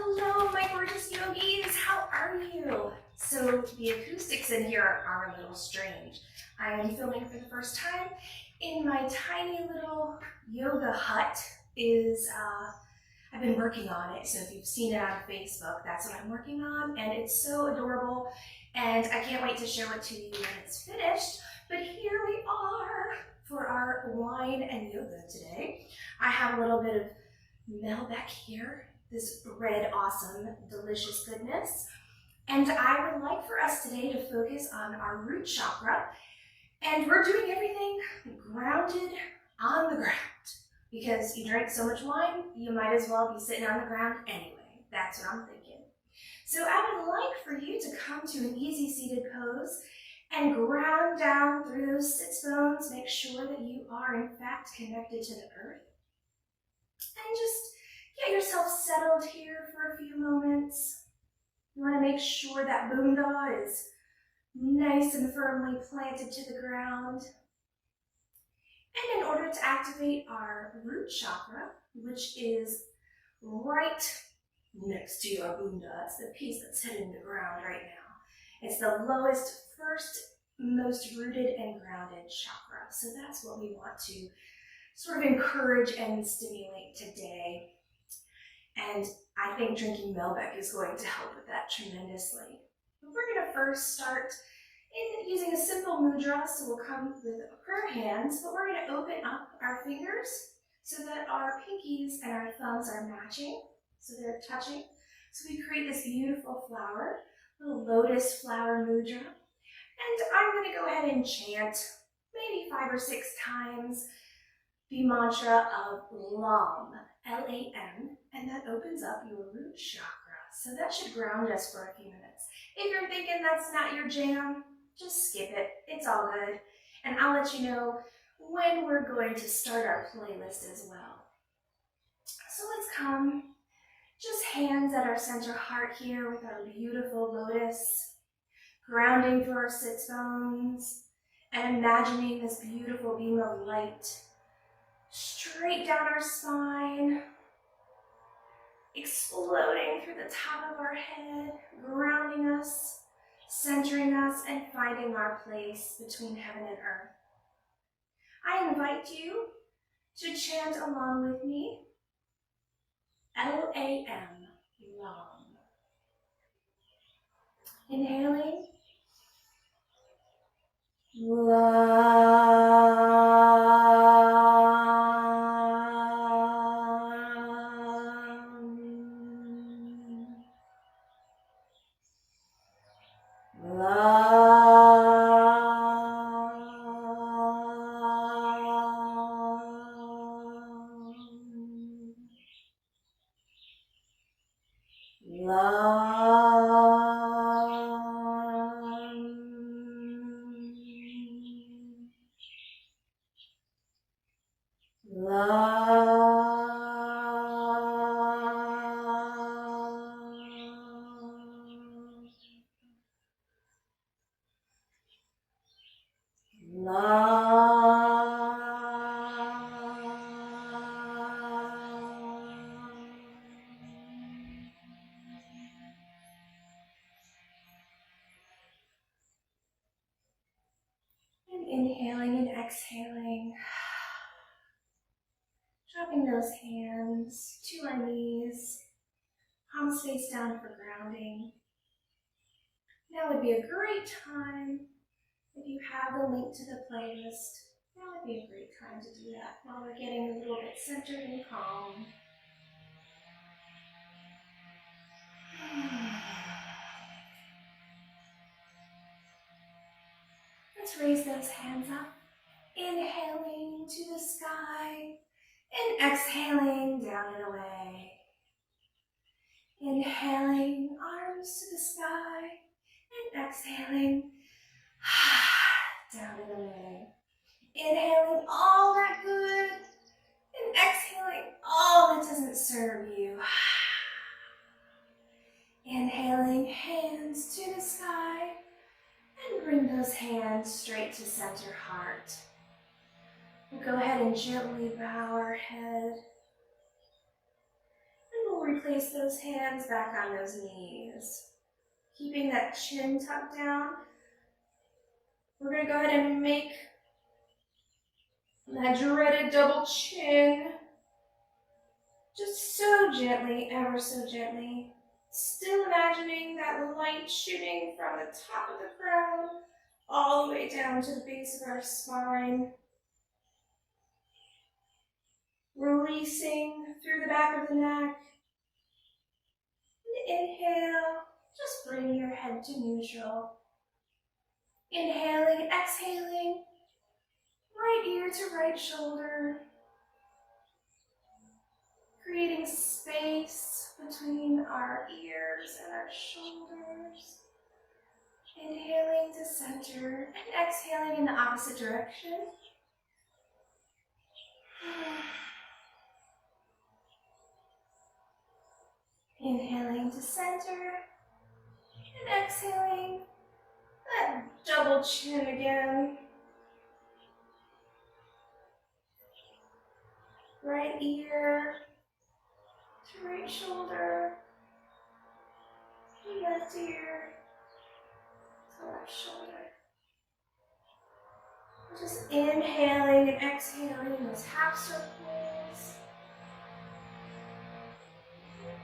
Hello, my gorgeous yogis. How are you? So the acoustics in here are a little strange. I am filming for the first time in my tiny little yoga hut. I've been working on it, so if you've seen it on Facebook, that's what I'm working on, and it's so adorable, and I can't wait to show it to you when it's finished. But here we are for our wine and yoga today. I have a little bit of Malbec here, this red, awesome, delicious goodness. And I would like for us today to focus on our root chakra. And we're doing everything grounded on the ground. Because you drink so much wine, you might as well be sitting on the ground anyway. That's what I'm thinking. So I would like for you to come to an easy seated pose and ground down through those sits bones. Make sure that you are in fact connected to the earth. And just get yourself settled here for a few moments. You want to make sure that boonda is nice and firmly planted to the ground. And in order to activate our root chakra, which is right next to your boonda, it's the piece that's hitting the ground right now. It's the lowest, first, most rooted and grounded chakra. So that's what we want to sort of encourage and stimulate today. And I think drinking Malbec is going to help with that tremendously. But we're going to first start in using a simple mudra, so we'll come with prayer hands, but we're going to open up our fingers so that our pinkies and our thumbs are matching, so they're touching. So we create this beautiful flower, little lotus flower mudra. And I'm going to go ahead and chant maybe 5 or 6 times the mantra of LAM, L-A-M, and that opens up your root chakra. So that should ground us for a few minutes. If you're thinking that's not your jam, just skip it. It's all good. And I'll let you know when we're going to start our playlist as well. So let's come, just hands at our center heart here with our beautiful lotus, grounding through our sits bones, and imagining this beautiful beam of light straight down our spine, exploding through the top of our head, grounding us, centering us, and finding our place between heaven and earth. I invite you to chant along with me, L-A-M, LAM. Inhaling, inhaling and exhaling, dropping those hands to our knees, palms face down for grounding. Now would be a great time, if you have the link to the playlist, now would be a great time to do that while we're getting a little bit centered and calm. Let's raise those hands up, inhaling to the sky and exhaling down and away. Inhaling, arms to the sky and exhaling down and away. Inhaling all that good and exhaling all that doesn't serve you. Inhaling, hands to the sky, and bring those hands straight to center heart. We'll go ahead and gently bow our head, and we'll And place those hands back on those knees. Keeping that chin tucked down. We're going to go ahead and make that dreaded double chin. Just so gently, ever so gently. Still imagining that light shooting from the top of the crown all the way down to the base of our spine. Releasing through the back of the neck. And inhale, just bring your head to neutral. Inhaling and exhaling, right ear to right shoulder. Creating space between our ears and our shoulders. Inhaling to center and exhaling in the opposite direction. Inhaling to center and exhaling that double chin again. Right ear to right shoulder. Left ear to left shoulder. Just inhaling and exhaling those half circles.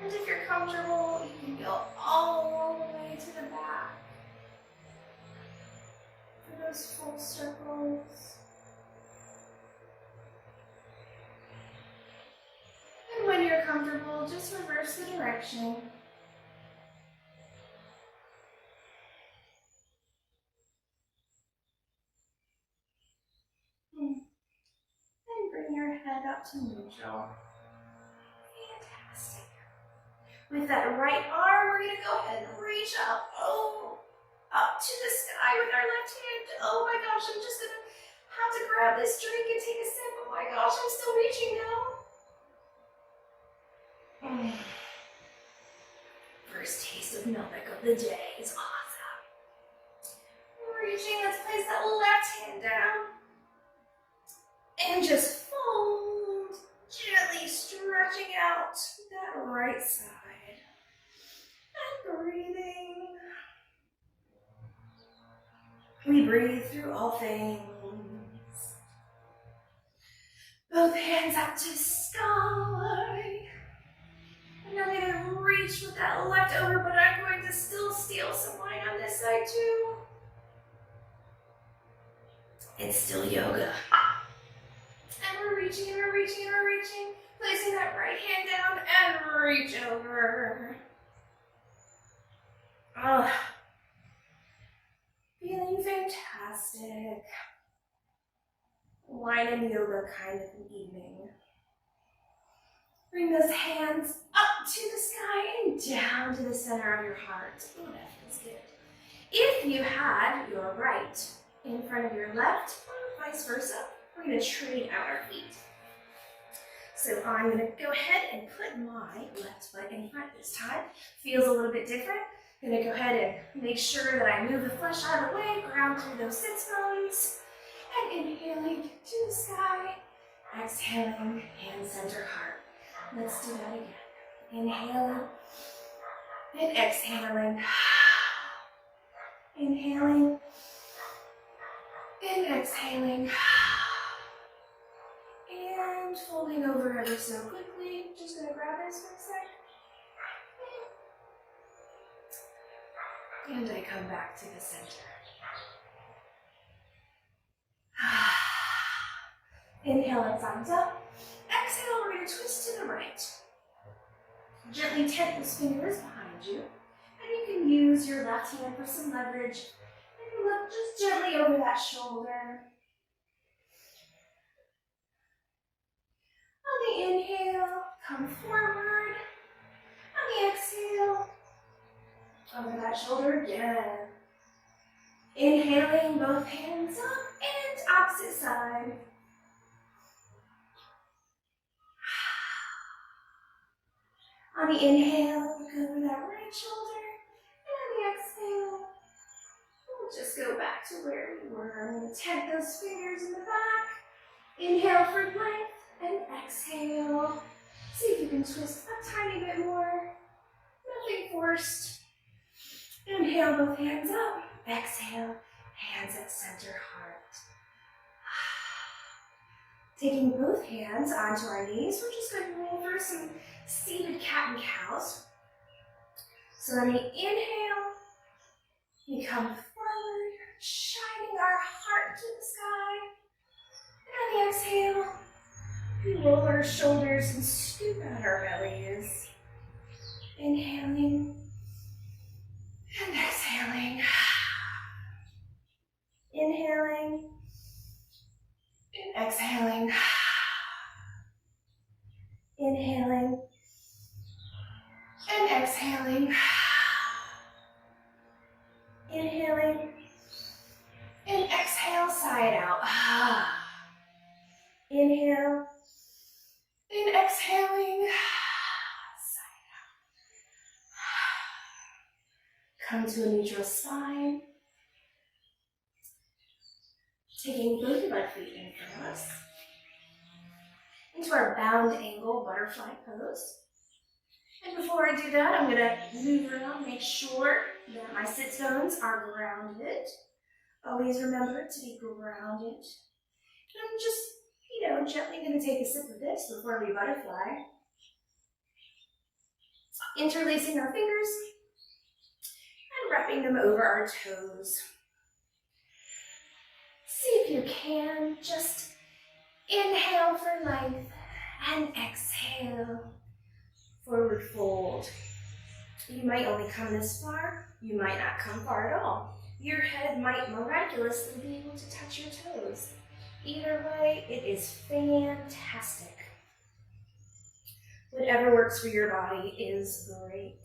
And if you're comfortable, you can go all the way to the back for those full circles. And when you're comfortable, just reverse the direction. And bring your head up to neutral. Fantastic. With that right arm, we're going to go ahead and reach up. Up to the sky with our left hand. Oh my gosh, I'm just going to have to grab this drink and take a sip. Oh my gosh, I'm still reaching now. First taste of Malbec of the day is awesome. Reaching, let's place that left hand down. And just fold, gently stretching out that right side. And breathing. We breathe through all things. Both hands up to sky. And I'm going to reach with that left over, but I'm going to still steal some wine on this side too. It's still yoga. And we're reaching, and we're reaching, and we're reaching. Placing that right hand down and reach over. Feeling fantastic. Wine and yoga kind of an evening. Bring those hands up to the sky and down to the center of your heart. Oh, that feels good. If you had your right in front of your left, or vice versa, we're going to trade out our feet. So I'm going to go ahead and put my left foot in front this time. Feels a little bit different. I'm going to go ahead and make sure that I move the flesh out of the way, ground through those sits bones, and inhaling to the sky, exhaling, hand center heart. Let's do that again. Inhaling and exhaling. Inhaling and exhaling. And folding over ever so quickly. Just going to grab this for a sec. And I come back to the center. Inhale and thumbs up. Exhale, we're going to twist to the right. Gently tent those fingers behind you. And you can use your left hand for some leverage. And look just gently over that shoulder. On the inhale, come forward. On the exhale, over that shoulder again. Inhaling, both hands up and opposite side. On the inhale, look over that right shoulder. And on the exhale, we'll just go back to where we were. I'm going to tent those fingers in the back. Inhale for length and exhale. See if you can twist a tiny bit more. Nothing forced. Inhale, both hands up. Exhale, hands at center heart. Taking both hands onto our knees, we're just going to roll through some seated cat and cows. So on the inhale, we come forward, shining our heart to the sky. And on the exhale, we roll our shoulders and scoop out our bellies. Inhaling and exhaling. Inhaling and exhaling. Inhaling and exhaling. Inhaling and exhale, sigh it out. Inhale and exhaling. Sigh it out. Come to a neutral spine. Taking both of our feet in front of us. Into our bound angle butterfly pose. And before I do that, I'm going to move around, make sure that my sit bones are grounded. Always remember to be grounded. And I'm just, gently going to take a sip of this before we butterfly. Interlacing our fingers and wrapping them over our toes. See if you can just inhale for length and exhale. Forward fold. You might only come this far. You might not come far at all. Your head might miraculously be able to touch your toes. Either way, it is fantastic. Whatever works for your body is great.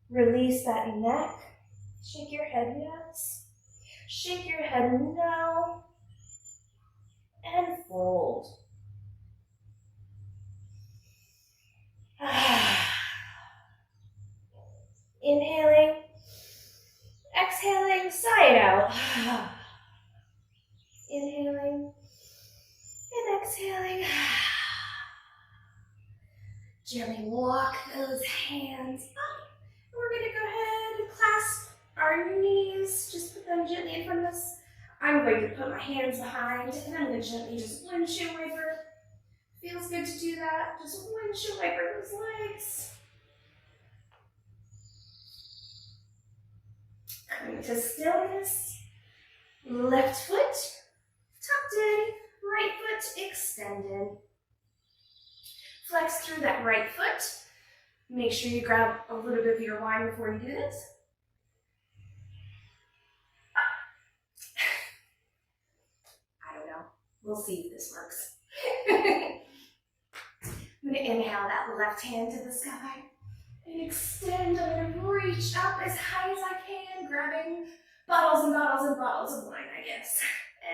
Release that neck. Shake your head yes. Shake your head no. And fold. Inhaling, exhaling, sigh it out. Inhaling and exhaling. Gently walk those hands up. We're going to go ahead and clasp our knees. Just put them gently in front of us. I'm going to put my hands behind and I'm going to gently just windshield wiper. Feels good to do that. Just windshield wiper those legs. Coming to stillness. Left foot tucked in, right foot extended. Flex through that right foot. Make sure you grab a little bit of your wine before you do this. I don't know. We'll see if this works. I'm going to inhale that left hand to the sky and extend. I'm going to reach up as high as I can, grabbing bottles and bottles and bottles of wine, I guess.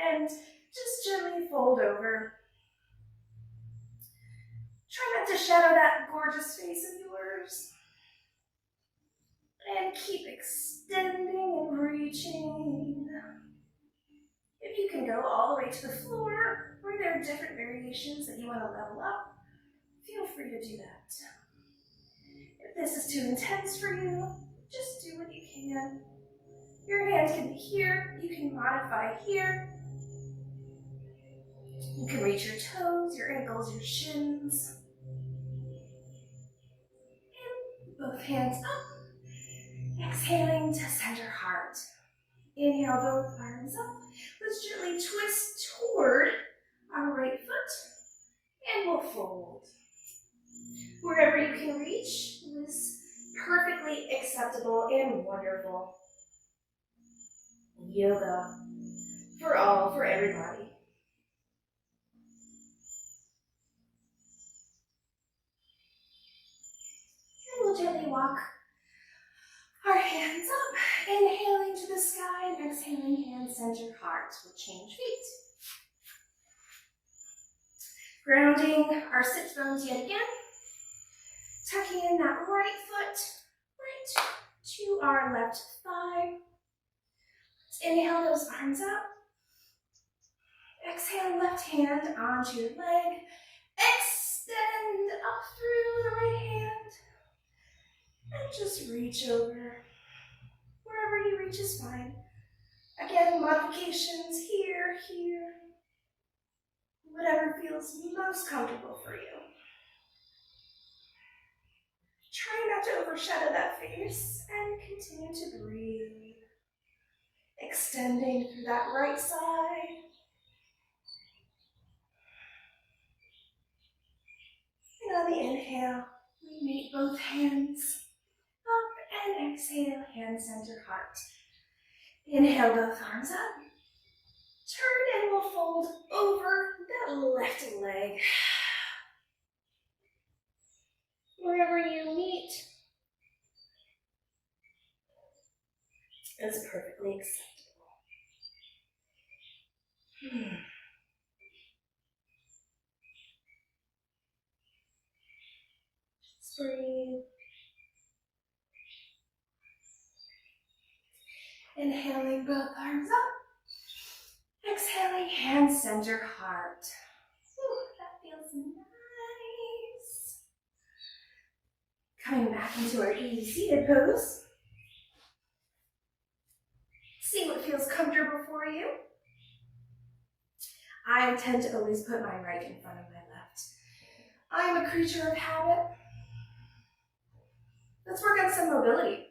And just gently fold over. Try not to shadow that gorgeous face of yours. And keep extending and reaching. If you can go all the way to the floor, or there are different variations that you want to level up, feel free to do that. If this is too intense for you, just do what you can. Your hand can be here, you can modify here. You can reach your toes, your ankles, your shins. And both hands up. Exhaling to center heart. Inhale both arms up. Let's gently twist toward our right foot and we'll fold. Wherever you can reach is perfectly acceptable and wonderful. Yoga for all, for everybody. And we'll gently walk our hands up, inhaling to the sky and exhaling hands center heart. We'll change feet. Grounding our sit bones yet again. Tucking in that right foot right to our left thigh. Let's inhale those arms up. Exhale left hand onto your leg. Extend up through the right hand and just reach over. Wherever you reach is fine. Again, modifications here, here. Whatever feels most comfortable for you. Try not to overshadow that face and continue to breathe. Extending through that right side. And on the inhale, we meet both hands up and exhale, hand center heart. Inhale, both arms up. Turn and we'll fold over that left leg. Wherever you meet is perfectly acceptable. Just breathe. Inhaling both arms up. Exhaling, hand center heart. Ooh, that feels nice. Coming back into our easy seated pose. See what feels comfortable for you. I tend to always put my right in front of my left. I'm a creature of habit. Let's work on some mobility.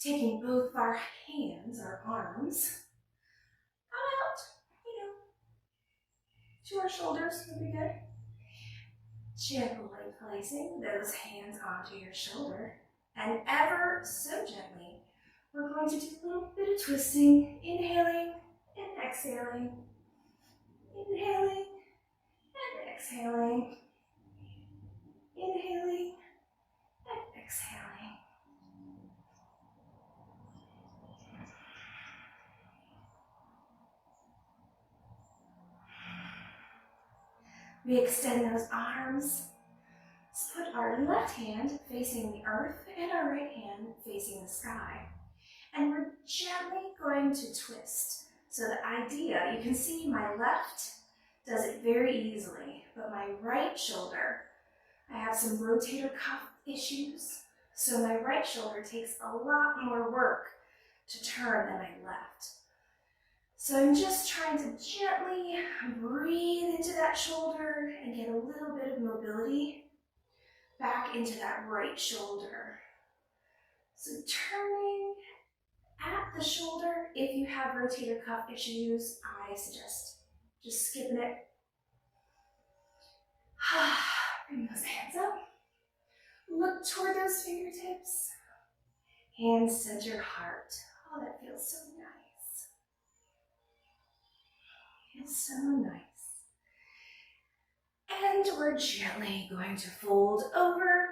Taking both our hands, our arms, out, to our shoulders would be good. Gently placing those hands onto your shoulder, and ever so gently, we're going to do a little bit of twisting, inhaling and exhaling, inhaling and exhaling, inhaling and exhaling. We extend those arms. Let's put our left hand facing the earth and our right hand facing the sky. And we're gently going to twist. So the idea, you can see my left does it very easily, but my right shoulder, I have some rotator cuff issues. So my right shoulder takes a lot more work to turn than my left. So I'm just trying to gently breathe into that shoulder and get a little bit of mobility back into that right shoulder. So turning at the shoulder, if you have rotator cuff issues, I suggest just skipping it. Bring those hands up. Look toward those fingertips. Hand center heart. Oh, that feels so nice. Feels so nice. And we're gently going to fold over.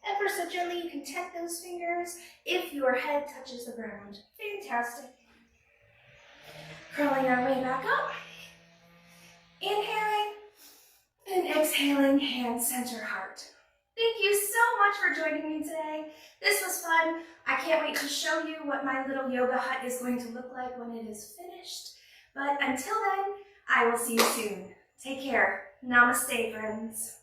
Ever so gently, you can tap those fingers if your head touches the ground. Fantastic. Curling our way back up. Inhaling and exhaling, hand center heart. Thank you so much for joining me today. This was fun. I can't wait to show you what my little yoga hut is going to look like when it is finished. But until then, I will see you soon. Take care. Namaste, friends.